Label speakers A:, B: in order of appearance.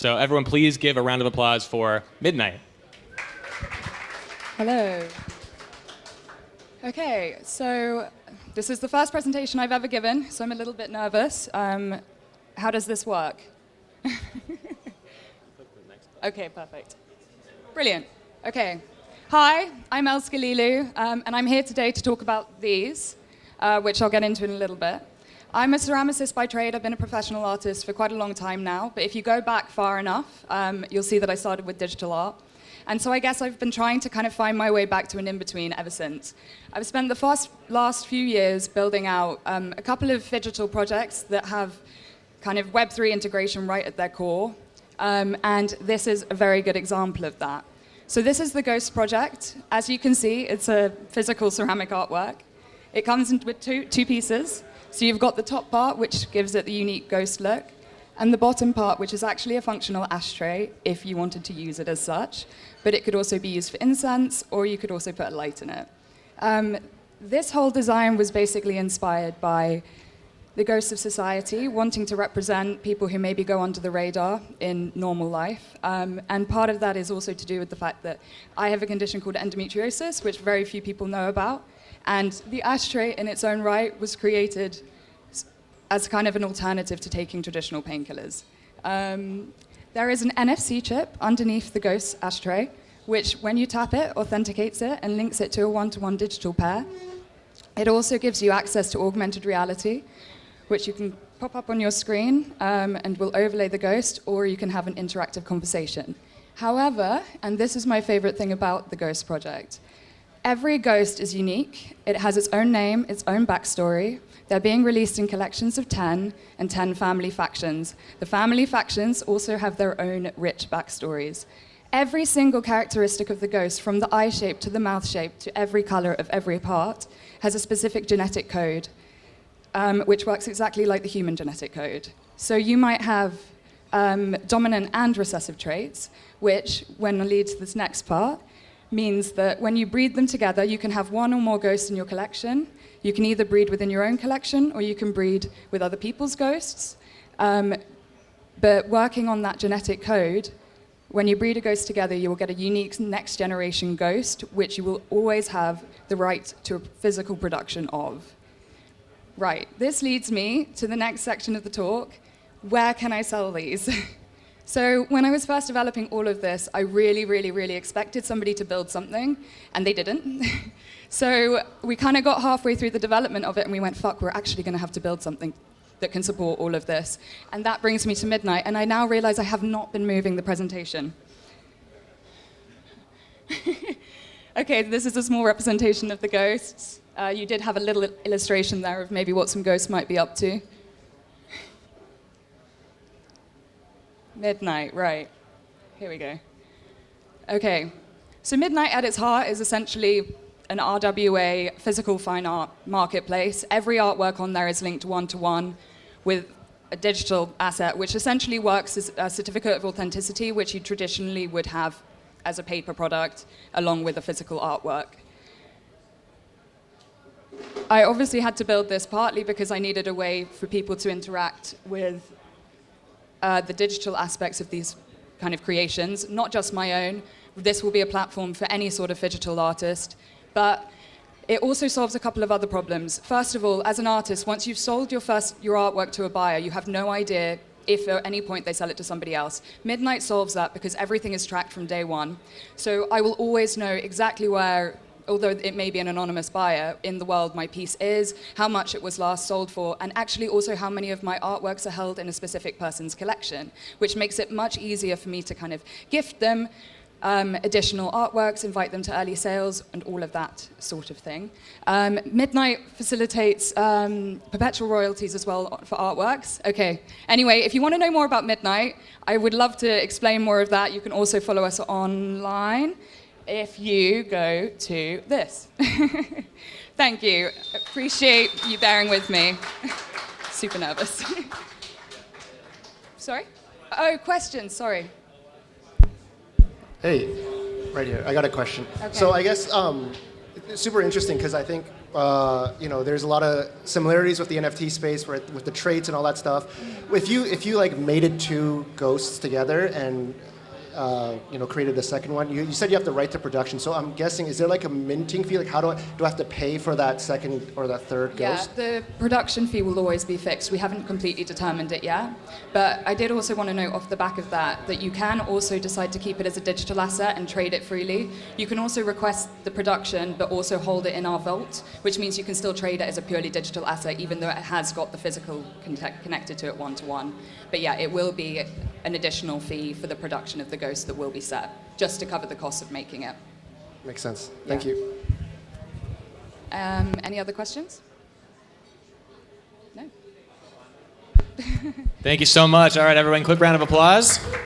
A: So everyone, please give a round of applause for Midnight.
B: Hello. Okay, so this is the first presentation I've ever given, so I'm a little bit nervous. How does this work? Okay, perfect. Brilliant. Okay. Hi, I'm Els Galilu, and I'm here today to talk about these, which I'll get into in a little bit. I'm a ceramicist by trade. I've been a professional artist for quite a long time now, but if you go back far enough, you'll see that I started with digital art. And so I guess I've been trying to kind of find my way back to an in-between ever since. I've spent the last few years building out a couple of digital projects that have kind of Web3 integration right at their core, and this is a very good example of that. So this is the Ghost project. As you can see, it's a physical ceramic artwork. It comes with two pieces. So you've got the top part, which gives it the unique ghost look, and the bottom part, which is actually a functional ashtray, if you wanted to use it as such. But it could also be used for incense, or you could also put a light in it. This whole design was basically inspired by the ghosts of society, wanting to represent people who maybe go under the radar in normal life. And part of that is also to do with the fact that I have a condition called endometriosis, which very few people know about. And the ashtray in its own right was created as kind of an alternative to taking traditional painkillers. There is an NFC chip underneath the Ghost ashtray, which when you tap it, authenticates it and links it to a one-to-one digital pair. It also gives you access to augmented reality, which you can pop up on your screen and will overlay the ghost, or you can have an interactive conversation. However, and this is my favorite thing about the Ghost project, every ghost is unique. It has its own name, its own backstory. They're being released in collections of 10 and 10 family factions. The family factions also have their own rich backstories. Every single characteristic of the ghost, from the eye shape to the mouth shape to every color of every part, has a specific genetic code, which works exactly like the human genetic code. So you might have dominant and recessive traits, which, when I lead to this next part, means that when you breed them together, you can have one or more ghosts in your collection. You can either breed within your own collection, or you can breed with other people's ghosts. But working on that genetic code, when you breed a ghost together, you will get a unique next generation ghost, which you will always have the right to a physical production of. Right, this leads me to the next section of the talk. Where can I sell these? So when I was first developing all of this, I really, really, really expected somebody to build something, and they didn't. So we kind of got halfway through the development of it, and we went, fuck, we're actually going to have to build something that can support all of this. And that brings me to Midnight, and I now realize I have not been moving the presentation. Okay, this is a small representation of the ghosts. You did have a little illustration there of maybe what some ghosts might be up to. Midnight, right. Here we go. Okay, so Midnight at its heart is essentially an RWA physical fine art marketplace. Every artwork on there is linked one-to-one with a digital asset, which essentially works as a certificate of authenticity, which you traditionally would have as a paper product, along with a physical artwork. I obviously had to build this partly because I needed a way for people to interact with the digital aspects of these kind of creations, not just my own. This will be a platform for any sort of digital artist, but it also solves a couple of other problems. First of all, as an artist, once you've sold your artwork to a buyer, you have no idea if at any point they sell it to somebody else. Midnight solves that because everything is tracked from day one. So I will always know exactly where, although it may be an anonymous buyer, in the world my piece is, how much it was last sold for, and actually also how many of my artworks are held in a specific person's collection, which makes it much easier for me to kind of gift them additional artworks, invite them to early sales, and all of that sort of thing. Midnight facilitates perpetual royalties as well for artworks. Okay, anyway, if you want to know more about Midnight, I would love to explain more of that. You can also follow us online if you go to this. Thank you. Appreciate you bearing with me. Super nervous. Sorry? Oh, questions, sorry.
C: Hey, right here. I got a question.
B: Okay.
C: So I guess super interesting because I think there's a lot of similarities with the NFT space with the traits and all that stuff. If you like mated two ghosts together and created a second one, you said you have the right to production. So I'm guessing, is there like a minting fee? Like how do I have to pay for that second or that third ghost?
B: Yeah, the production fee will always be fixed. We haven't completely determined it yet. But I did also want to note off the back of that you can also decide to keep it as a digital asset and trade it freely. You can also request the production, but also hold it in our vault, which means you can still trade it as a purely digital asset, even though it has got the physical connected to it one-to-one. But yeah, it will be an additional fee for the production of the ghost that will be set, just to cover the cost of making it.
C: Makes sense. Thank you.
B: Any other questions? No?
A: Thank you so much. All right, everyone, quick round of applause.